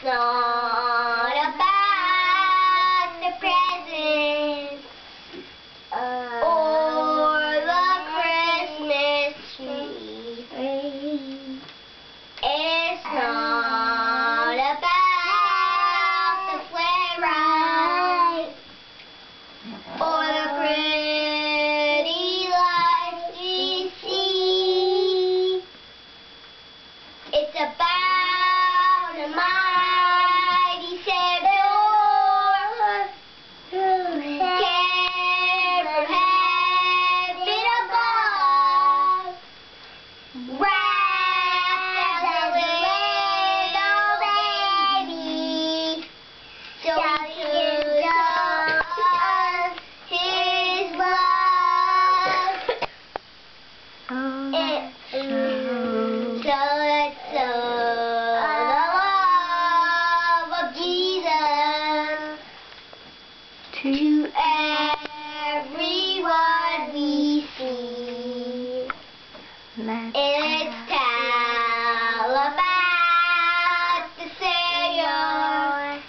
It's not about the presents or the Christmas tree. It's not about the sleigh ride or the pretty lights we see. It's about a mighty Savior who came from heaven above, wrapped as a little baby, so he could show us his love. So let's show the love of Jesus to everyone we see. It's tell about the Savior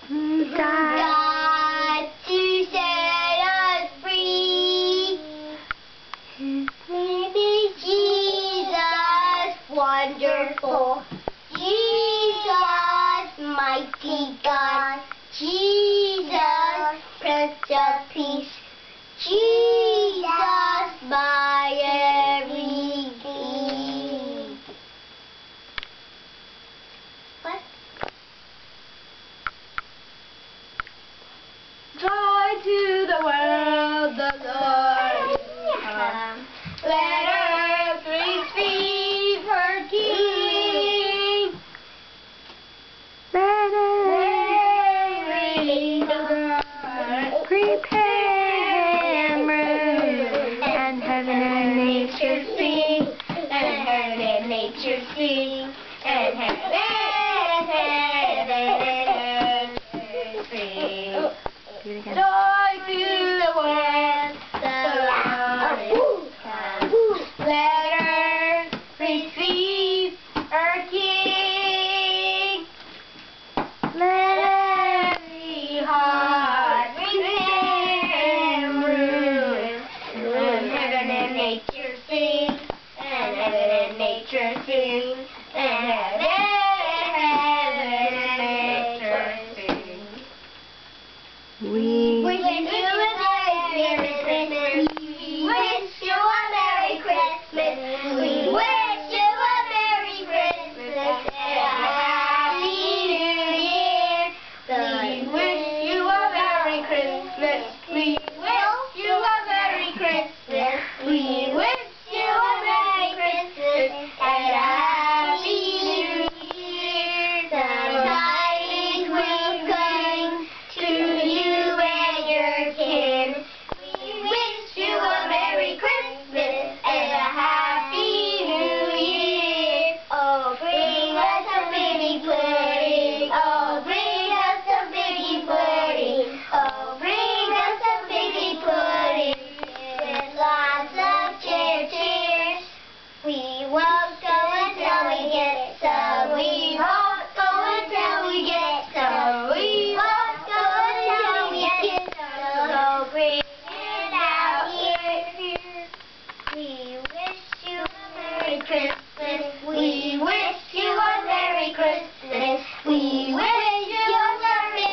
who died to set us free. His name is Jesus, wonderful Jesus, mighty God, Jesus, Prince of Peace, Jesus, my everything. What? Joy to the world, the Lord is come. Let earth receive her King. Let Mary, the bride, prepare room, and heaven and nature sing, and heaven and nature sing, and heaven sing. do it again. Joy to the world, the Lord is come. Let earth receive her King. Let every heart prepare room, and heaven and nature sing, and heaven and nature sing, and heaven and nature sing. We Wish you a Merry Christmas. We wish you a Merry Christmas. We wish you a Merry Christmas and a Happy New Year. We wish you a Merry Christmas. We wish you a Merry Christmas. We wish you a Merry Christmas and a Happy New Year. Some tidings will come to you and your kin. We wish you a Merry Christmas and a Happy New Year. Oh, bring us some baby pudding. Oh, bring us some baby pudding. Oh, bring us some baby pudding. With lots of cheers. We won't go until we get some. We won't go until we get some. We won't go until we get some. So bring it out here. We wish you a Merry Christmas. We wish you a Merry Christmas. We wish you a Merry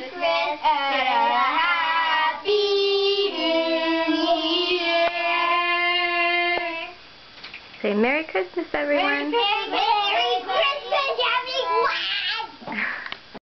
Christmas and a Happy New Year. say Merry Christmas, everyone. Merry Christmas.